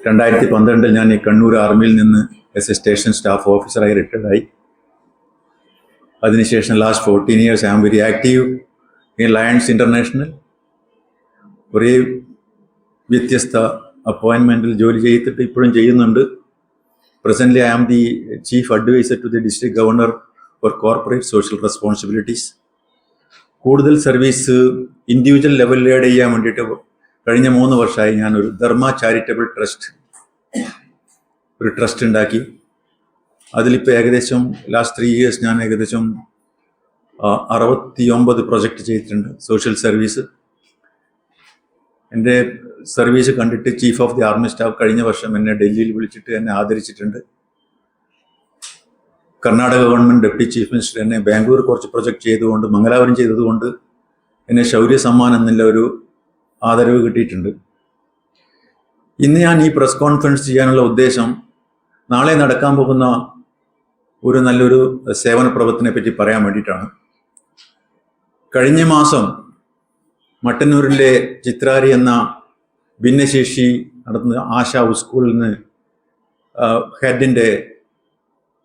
2012 ഞാൻ ഈ കണ്ണൂർ ആർമിയിൽ നിന്ന് സ്റ്റേഷൻ സ്റ്റാഫ് ഓഫീസറായി റിട്ടയർഡായി. അതിനുശേഷം last 14 years I am very active in Lions International. കുറേ വ്യത്യസ്ത അപ്പോയിൻമെൻറ്റിൽ ജോലി ചെയ്തിട്ട് ഇപ്പോഴും ചെയ്യുന്നുണ്ട്. Presently I am the chief adviser to the district governor for corporate social responsibilities. കൂടുതൽ സർവീസ് ഇൻഡിവിജ്വൽ ലെവലിൽ ആഡ് ചെയ്യാൻ വേണ്ടിയിട്ട് കഴിഞ്ഞ 3 വർഷമായി ഞാനൊരു ധർമ്മ ചാരിറ്റബിൾ ട്രസ്റ്റ് ഉണ്ടാക്കി. അതിലിപ്പോൾ ഏകദേശം ലാസ്റ്റ് 3 years ഞാൻ ഏകദേശം 69 പ്രൊജക്റ്റ് ചെയ്തിട്ടുണ്ട് സോഷ്യൽ സർവീസ്. എൻ്റെ സർവീസ് കണ്ടിട്ട് chief of the army staff കഴിഞ്ഞ വർഷം എന്നെ ഡൽഹിയിൽ വിളിച്ചിട്ട് എന്നെ ആദരിച്ചിട്ടുണ്ട്. Karnataka government deputy chief minister എന്നെ ബാംഗ്ലൂർ കുറച്ച് പ്രൊജക്റ്റ് ചെയ്തുകൊണ്ട് മംഗലാപുരം ചെയ്തതുകൊണ്ട് എന്നെ ശൗര്യ സമ്മാനം എന്നുള്ള ഒരു ആദരവ് കിട്ടിയിട്ടുണ്ട്. ഇന്ന് ഞാൻ ഈ പ്രസ് കോൺഫറൻസ് ചെയ്യാനുള്ള ഉദ്ദേശം നാളെ നടക്കാൻ പോകുന്ന ഒരു നല്ലൊരു സേവന പ്രവർത്തനത്തെ പറ്റി പറയാൻ വേണ്ടിയിട്ടാണ്. കഴിഞ്ഞ മാസം മട്ടന്നൂരിലെ ചിത്രാരി എന്ന ഭിന്നശേഷി നടത്തുന്ന ആശാ സ്കൂളിൽ നിന്ന് ഹെഡിൻ്റെ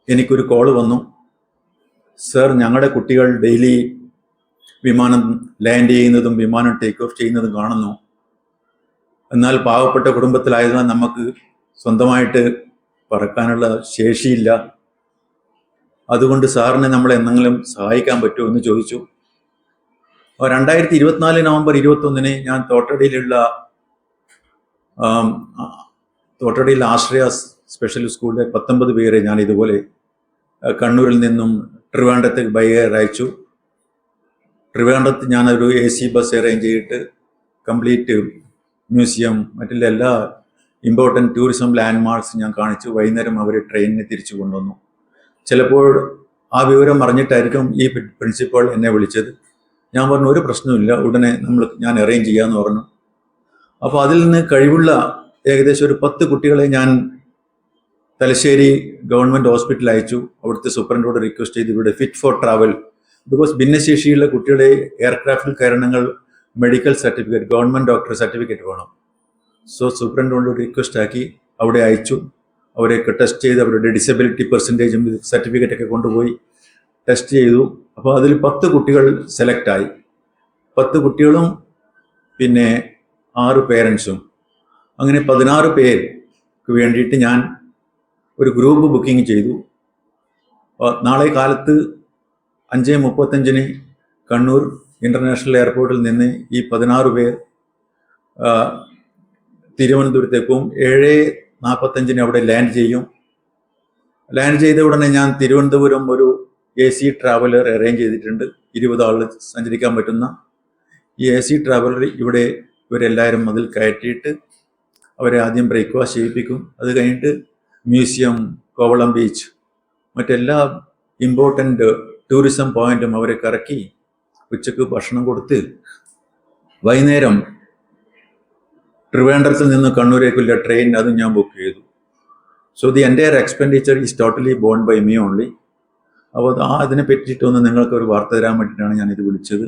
എനിക്കൊരു കോള് വന്നു. സർ, ഞങ്ങളുടെ കുട്ടികൾ ഡെയിലി വിമാനം ലാൻഡ് ചെയ്യുന്നതും വിമാനം ടേക്ക് ഓഫ് ചെയ്യുന്നതും കാണുന്നു. എന്നാൽ പാവപ്പെട്ട കുടുംബത്തിലായതിനാൽ നമുക്ക് സ്വന്തമായിട്ട് പറക്കാനുള്ള ശേഷിയില്ല. അതുകൊണ്ട് സാറിനെ നമ്മൾ എന്തെങ്കിലും സഹായിക്കാൻ പറ്റുമോ എന്ന് ചോദിച്ചു. 2024 നവംബർ 21 ഞാൻ തോട്ടടിയിൽ ആശ്രയ സ്പെഷ്യൽ സ്കൂളിലെ 19 പേരെ ഞാൻ ഇതുപോലെ കണ്ണൂരിൽ നിന്നും ട്രിവാൻഡ്രത്തേക്ക് ബൈ എയർ അയച്ചു. ട്രിവാൻഡ്രത്ത് ഞാനൊരു AC ബസ് അറേഞ്ച് ചെയ്തിട്ട് കംപ്ലീറ്റ് മ്യൂസിയം മറ്റുള്ള എല്ലാ ഇമ്പോർട്ടൻറ്റ് ടൂറിസം ലാൻഡ്മാർക്സ് ഞാൻ കാണിച്ചു. വൈകുന്നേരം അവർ ട്രെയിനിന് തിരിച്ചു കൊണ്ടുവന്നു. ചിലപ്പോൾ ആ വിവരം അറിഞ്ഞിട്ടായിരിക്കും ഈ പ്രിൻസിപ്പൾ എന്നെ വിളിച്ചത്. ഞാൻ പറഞ്ഞു ഒരു പ്രശ്നമില്ല, ഉടനെ ഞാൻ അറേഞ്ച് ചെയ്യാമെന്ന് പറഞ്ഞു. അപ്പോൾ അതിൽ നിന്ന് കഴിവുള്ള ഏകദേശം ഒരു 10 കുട്ടികളെ ഞാൻ തലശ്ശേരി ഗവൺമെൻറ് ഹോസ്പിറ്റലിൽ അയച്ചു. അവിടുത്തെ സൂപ്രണ്ടോട് റിക്വസ്റ്റ് ചെയ്ത് ഇവിടെ ഫിറ്റ് ഫോർ ട്രാവൽ, ബിക്കോസ് ഭിന്നശേഷിയുള്ള കുട്ടികളെ എയർക്രാഫ്റ്റിൽ കയറണമെങ്കിൽ medical certificate, government doctor certificate വേണം. സോ സൂപ്രണ്ടോട് റിക്വസ്റ്റ് ആക്കി അവിടെ അയച്ചു. അവരെയൊക്കെ ടെസ്റ്റ് ചെയ്ത് അവരുടെ ഡിസബിലിറ്റി പെർസെൻറ്റേജും സർട്ടിഫിക്കറ്റൊക്കെ കൊണ്ടുപോയി ടെസ്റ്റ് ചെയ്തു. അപ്പോൾ അതിൽ 10 കുട്ടികൾ സെലക്റ്റായി. 10 കുട്ടികളും പിന്നെ 6 പേരൻസും, അങ്ങനെ 16 പേർക്ക് വേണ്ടിയിട്ട് ഞാൻ ഒരു ഗ്രൂപ്പ് ബുക്കിംഗ് ചെയ്തു. നാളെ കാലത്ത് 5:35 കണ്ണൂർ ഇൻ്റർനാഷണൽ എയർപോർട്ടിൽ നിന്ന് ഈ 16 പേർ തിരുവനന്തപുരത്തേക്കും 7:45 അവിടെ ലാൻഡ് ചെയ്യും. ലാൻഡ് ചെയ്ത ഉടനെ ഞാൻ തിരുവനന്തപുരം ഒരു AC ട്രാവലർ അറേഞ്ച് ചെയ്തിട്ടുണ്ട്. 20 ആൾ സഞ്ചരിക്കാൻ പറ്റുന്ന ഈ AC ട്രാവലർ ഇവിടെ ഇവരെല്ലാവരും അതിൽ കയറ്റിയിട്ട് അവരെ ആദ്യം ബ്രേക്ക്ഫാസ്റ്റ് ചെയ്യിപ്പിക്കും. അത് കഴിഞ്ഞിട്ട് മ്യൂസിയം, കോവളം ബീച്ച്, മറ്റെല്ലാ ഇമ്പോർട്ടൻ്റ് ടൂറിസം പോയിന്റും അവരെ കറക്കി ഉച്ചക്ക് ഭക്ഷണം കൊടുത്ത് വൈകുന്നേരം ട്രിവാൻഡ്രത്തിൽ നിന്ന് കണ്ണൂരേക്കുള്ള ട്രെയിൻ അതും ഞാൻ ബുക്ക് ചെയ്തു. So the entire expenditure is totally borne by me only. അപ്പോൾ അതിനെ പറ്റിയിട്ടൊന്ന് നിങ്ങൾക്ക് ഒരു വാർത്ത തരാൻ വേണ്ടിയിട്ടാണ് ഞാനിത് വിളിച്ചത്.